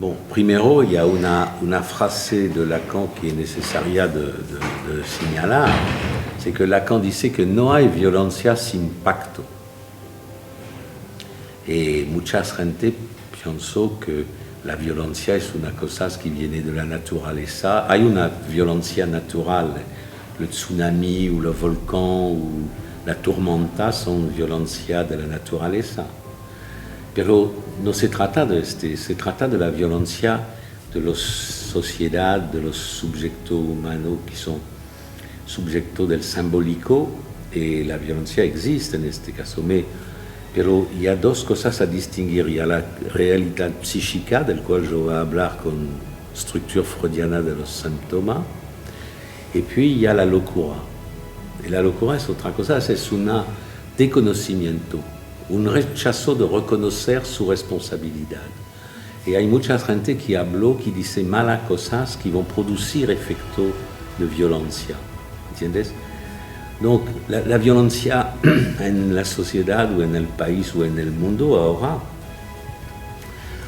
Bon, primero, il y a una frase de Lacan qui est necesaria de señalar, c'est que Lacan disait que no hay violencia sin pacto. Et muchas gente pensó que la violencia es una cosa que viene de la naturaleza. Hay una violencia natural, le tsunami ou le volcan ou la tormenta son violencia de la naturaleza. Pero no se trata de se trata de la violencia de las sociedades, de los sujetos humanos que son sujetos del simbólico, y la violencia existe en este caso. Pero il y a dos cosas a distinguir. Il y a la realidad psíquica, del cual yo voy a hablar con structure freudiana de los síntomas, et puis il y a la locura. Y la locura es otra cosa, es un desconocimiento, un rechazo de reconocer su responsabilidad. Y hay mucha gente que habló, que dice malas cosas que vont producir efecto de violencia. ¿Entiendes? Donc, la violencia en la sociedad o en el país o en el mundo ahora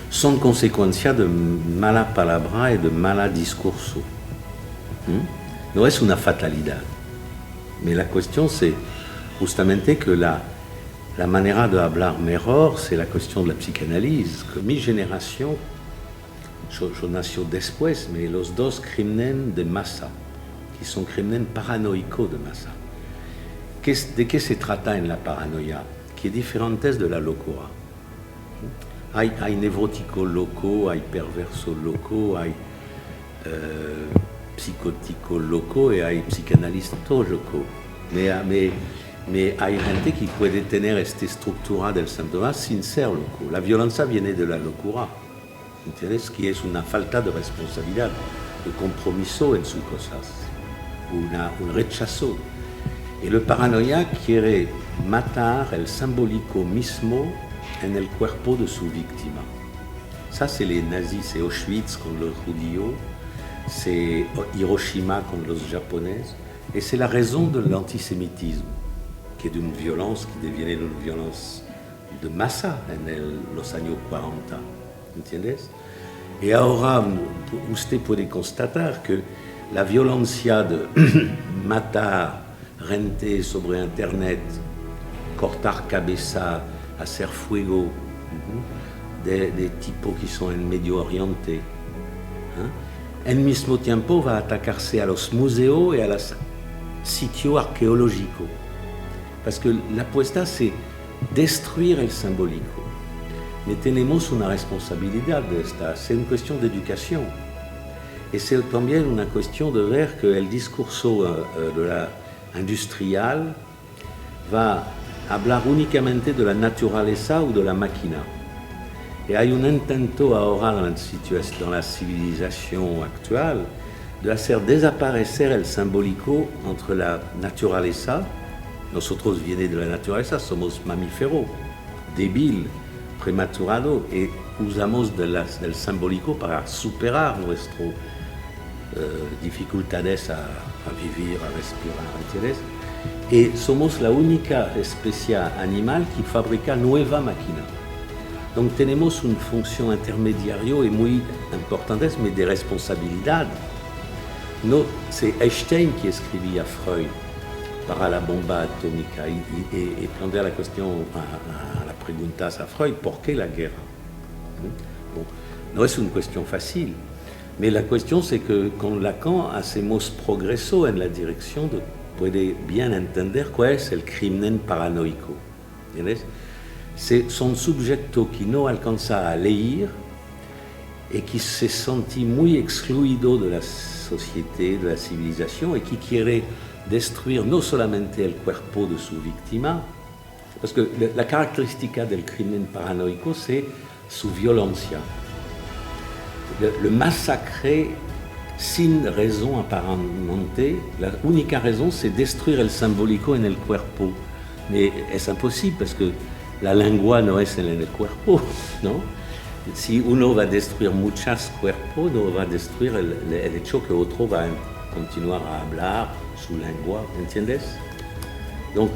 son consecuencia de mala palabra y de mala discurso. No es una fatalidad. Mais la question, c'est justamente que la manera de hablar mejor, c'est la question de la psychanalyse. Que mi generación, yo nació después, mais los dos crímenes de masa, qui sont crímenes paranoicos de masa. ¿De qué se trata en la paranoia? Que es diferente de la locura. Hay neuróticos locos, hay perversos locos, hay psicóticos locos y hay psicanalistas locos. Mais hay gente que puede tener esta estructura del síntoma sin ser loco. La violencia viene de la locura, ¿entiendes? Que es una falta de responsabilidad, de compromiso en sus cosas, un rechazo. Y el paranoia quiere matar el simbólico mismo en el cuerpo de su víctima. Ça, c'est les nazis, c'est Auschwitz con los judíos, c'est Hiroshima con los japonais, et c'est la raison de l'antisémitisme, qui est d'une violence qui deviene une violence de masa en los años 40, ¿entiendes? Y ahora usted puede constatar que la violencia de matar gente sobre internet, cortar cabeza, hacer fuego, de tipos que son en Medio Oriente, en mismo tiempo va a atacarse a los museos y a los sitios arqueológicos. Parce que la apuesta c'est destruire el simbólico. Mais tenemos una responsabilidad de esta, c'est une question d'éducation. Et c'est también una cuestión de ver que el discurso de la industrial va hablar únicamente de la naturaleza ou de la máquina. Et hay un intento ahora dans la civilisation actuelle de hacer desaparecer el simbólico entre la naturaleza. Nosotros viene de la naturaleza, somos mamíferos, débiles, prematurados, y usamos del simbólico para superar nuestras dificultades a vivir, a respirar, ¿entiendes? Y somos la única especie animal que fabrica nueva máquina. Donc tenemos una función intermediaria y muy importante, mais de responsabilidad. No, c'est Einstein qui escribía Freud para la bomba atómica y plantea la cuestión a la pregunta a Freud, ¿por qué la guerra? Bon, no es una cuestión fácil, mais la cuestión es que con Lacan hacemos progreso en la dirección de puede bien entender cuál es el crimen paranoico. ¿Entiendes? Son sujetos que no alcanza a leer y que se siente muy excluido de la sociedad, de la civilización, y que quiere destruir no solamente el cuerpo de su víctima, parce que la caractéristica del crimen paranoico c'est su violencia. Le massacre sin raison apparente, la única raison c'est destruire el simbólico en el cuerpo. Mais es imposible parce que la lengua no es en el cuerpo, ¿no? Si uno va a destruir muchos cuerpos, no va a destruir el hecho que otro va a continuar a hablar su lengua, ¿entiendes? Donc,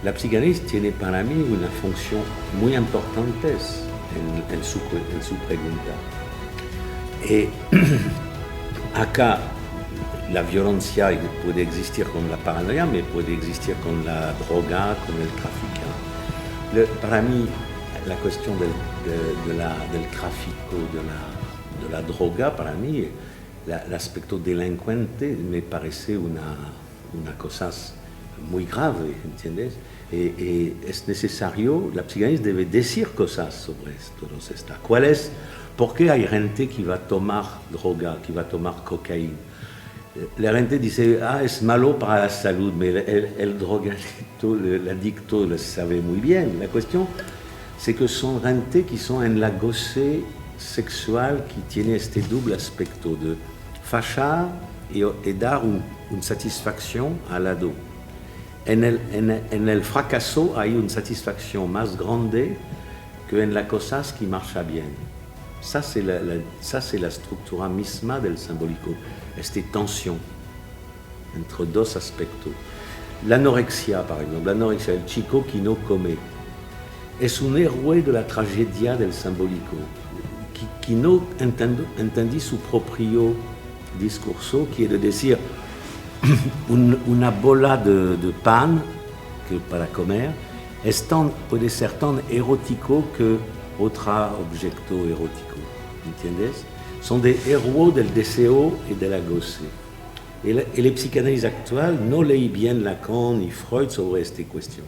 la psicanálisis tiene para mí una función muy importante en su pregunta. E acá la violencia puede existir con la paranoia, mais puede existir con la droga, con el trafic. Para mí, la cuestión del tráfico, de la droga, para mí, el aspecto delincuente me parece una cosa muy grave, ¿entiendes? Y es necesario, la psicanálisis debe decir cosas sobre todos esto. ¿Cuál es? ¿Por qué hay gente que va a tomar droga, que va a tomar cocaína? La gente dice, es malo para la salud, pero el drogadicto, el adicto lo sabe muy bien. La cuestión es que son gente que son en la goce sexual que tiene este doble aspecto de fallar y dar una satisfacción al lado. En el fracaso hay una satisfacción más grande que en las cosas que marchan bien. Ça, c'est la estructura misma del simbólico, esta tensión entre dos aspectos. L'anorexia, par exemple, l'anorexia, el chico que no come, es un héroe de la tragedia del simbólico, que no entendí su propio discurso, que es de decir, una bola de pan que para comer puede ser tan erótico que otro objeto erótico, ¿entiendes? Son de héroes del deseo y de la goce. Y la psicanálisis actual no leí bien Lacan y Freud sobre esta cuestión.